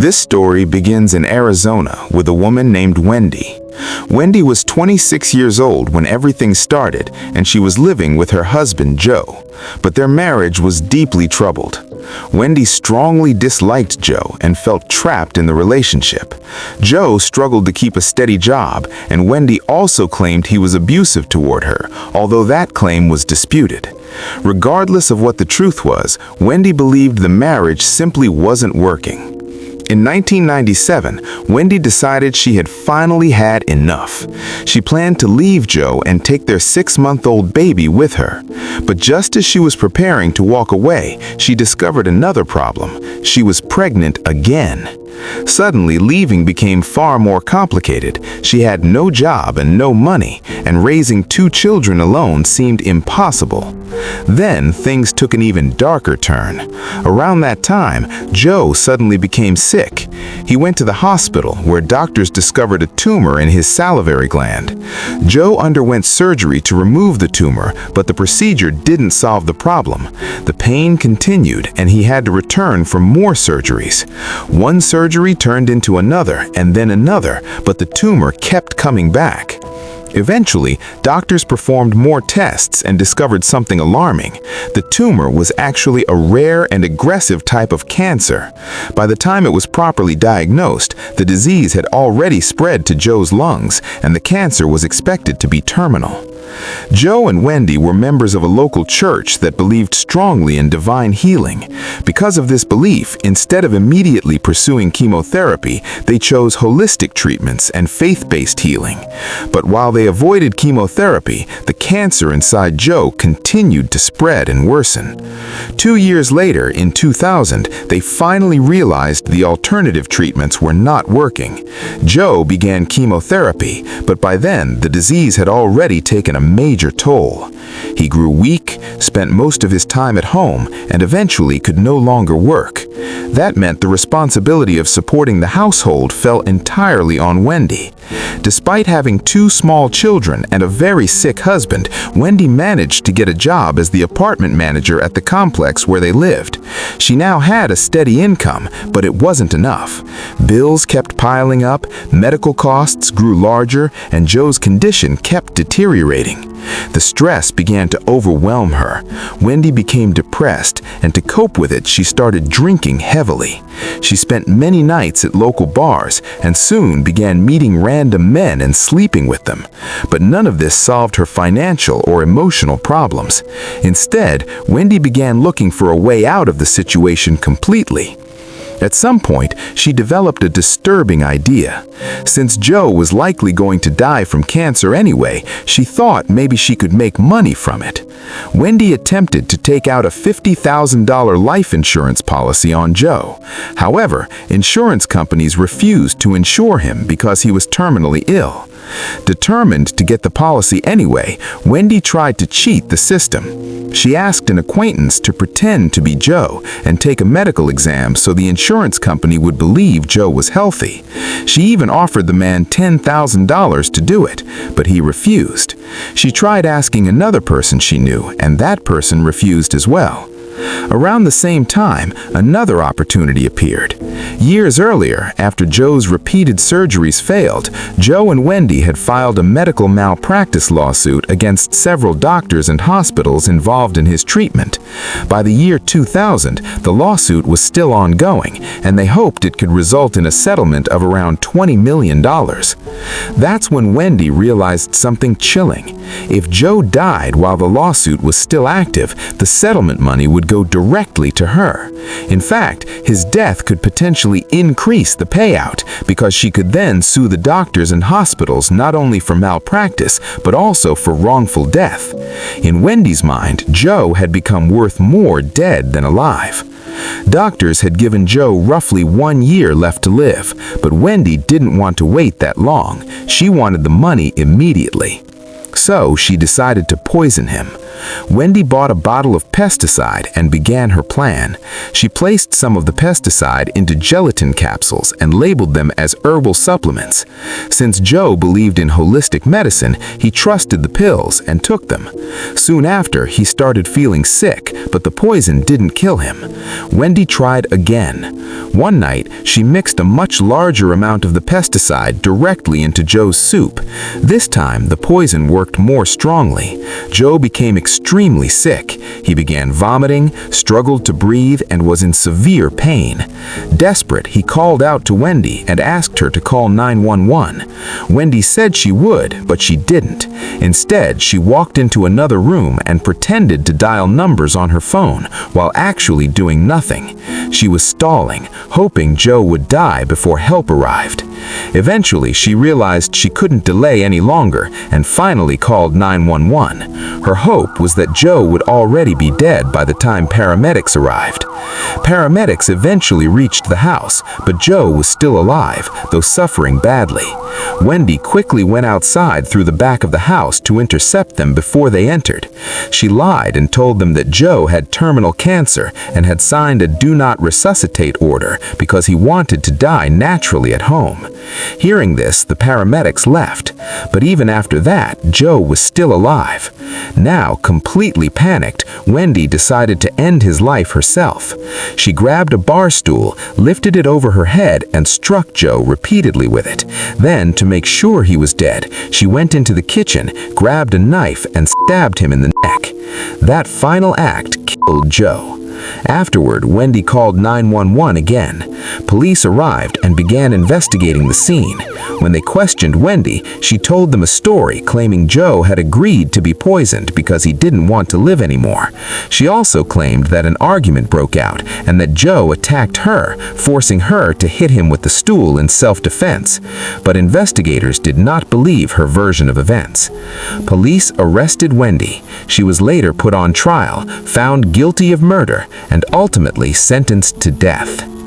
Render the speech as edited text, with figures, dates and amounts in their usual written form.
This story begins in Arizona with a woman named Wendi. Wendi was 26 years old when everything started, and she was living with her husband, Joe. But their marriage was deeply troubled. Wendi strongly disliked Joe and felt trapped in the relationship. Joe struggled to keep a steady job, and Wendi also claimed he was abusive toward her, although that claim was disputed. Regardless of what the truth was, Wendi believed the marriage simply wasn't working. In 1997, Wendi decided she had finally had enough. She planned to leave Joe and take their 6-month-old baby with her. But just as she was preparing to walk away, she discovered another problem. She was pregnant again. Suddenly, leaving became far more complicated. She had no job and no money, and raising 2 children alone seemed impossible. Then, things took an even darker turn. Around that time, Joe suddenly became sick. He went to the hospital, where doctors discovered a tumor in his salivary gland. Joe underwent surgery to remove the tumor, but the procedure didn't solve the problem. The pain continued, and he had to return for more surgeries. One surgery turned into another, and then another, but the tumor kept coming back. Eventually, doctors performed more tests and discovered something alarming. The tumor was actually a rare and aggressive type of cancer. By the time it was properly diagnosed, the disease had already spread to Joe's lungs, and the cancer was expected to be terminal. Joe and Wendi were members of a local church that believed strongly in divine healing. Because of this belief, instead of immediately pursuing chemotherapy, they chose holistic treatments and faith-based healing. But while they avoided chemotherapy, the cancer inside Joe continued to spread and worsen. 2 years later, in 2000, they finally realized the alternative treatments were not working. Joe began chemotherapy, but by then, the disease had already taken a major toll. He grew weak, spent most of his time at home, and eventually could no longer work. That meant the responsibility of supporting the household fell entirely on Wendi. Despite having 2 small children and a very sick husband, Wendi managed to get a job as the apartment manager at the complex where they lived. She now had a steady income, but it wasn't enough. Bills kept piling up, medical costs grew larger, and Joe's condition kept deteriorating. The stress began to overwhelm her. Wendi became depressed, and to cope with it, she started drinking heavily. She spent many nights at local bars and soon began meeting random men and sleeping with them. But none of this solved her financial or emotional problems. Instead, Wendi began looking for a way out of the situation completely. At some point, she developed a disturbing idea. Since Joe was likely going to die from cancer anyway, she thought maybe she could make money from it. Wendi attempted to take out a $50,000 life insurance policy on Joe. However, insurance companies refused to insure him because he was terminally ill. Determined to get the policy anyway, Wendi tried to cheat the system. She asked an acquaintance to pretend to be Joe and take a medical exam so the insurance company would believe Joe was healthy. She even offered the man $10,000 to do it, but he refused. She tried asking another person she knew, and that person refused as well. Around the same time, another opportunity appeared. Years earlier, after Joe's repeated surgeries failed, Joe and Wendi had filed a medical malpractice lawsuit against several doctors and hospitals involved in his treatment. By the year 2000, the lawsuit was still ongoing, and they hoped it could result in a settlement of around $20 million. That's when Wendi realized something chilling. If Joe died while the lawsuit was still active, the settlement money would go directly to her. In fact, his death could potentially increase the payout because she could then sue the doctors and hospitals not only for malpractice but also for wrongful death. In Wendi's mind, Joe had become worth more dead than alive. Doctors had given Joe roughly 1 year left to live, but Wendi didn't want to wait that long. She wanted the money immediately. So she decided to poison him. Wendi bought a bottle of pesticide and began her plan. She placed some of the pesticide into gelatin capsules and labeled them as herbal supplements. Since Joe believed in holistic medicine, he trusted the pills and took them. Soon after, he started feeling sick, but the poison didn't kill him. Wendi tried again. One night, she mixed a much larger amount of the pesticide directly into Joe's soup. This time, the poison worked more strongly. Joe became extremely sick. He began vomiting, struggled to breathe, and was in severe pain. Desperate, he called out to Wendi and asked her to call 911. Wendi said she would, but she didn't. Instead, she walked into another room and pretended to dial numbers on her phone while actually doing nothing. She was stalling, hoping Joe would die before help arrived. Eventually, she realized she couldn't delay any longer and finally called 911. Her hope was that Joe would already be dead by the time paramedics arrived. Paramedics eventually reached the house, but Joe was still alive, though suffering badly. Wendi quickly went outside through the back of the house to intercept them before they entered. She lied and told them that Joe had terminal cancer and had signed a do not resuscitate order because he wanted to die naturally at home. Hearing this, the paramedics left, but even after that, Joe was still alive. Now, completely panicked, Wendi decided to end his life herself. She grabbed a bar stool, lifted it over her head, and struck Joe repeatedly with it. Then, to make sure he was dead, she went into the kitchen, grabbed a knife, and stabbed him in the neck. That final act killed Joe. Afterward, Wendi called 911 again. Police arrived and began investigating the scene. When they questioned Wendi, she told them a story claiming Joe had agreed to be poisoned because he didn't want to live anymore. She also claimed that an argument broke out and that Joe attacked her, forcing her to hit him with the stool in self-defense. But investigators did not believe her version of events. Police arrested Wendi. She was later put on trial, found guilty of murder, and ultimately sentenced to death.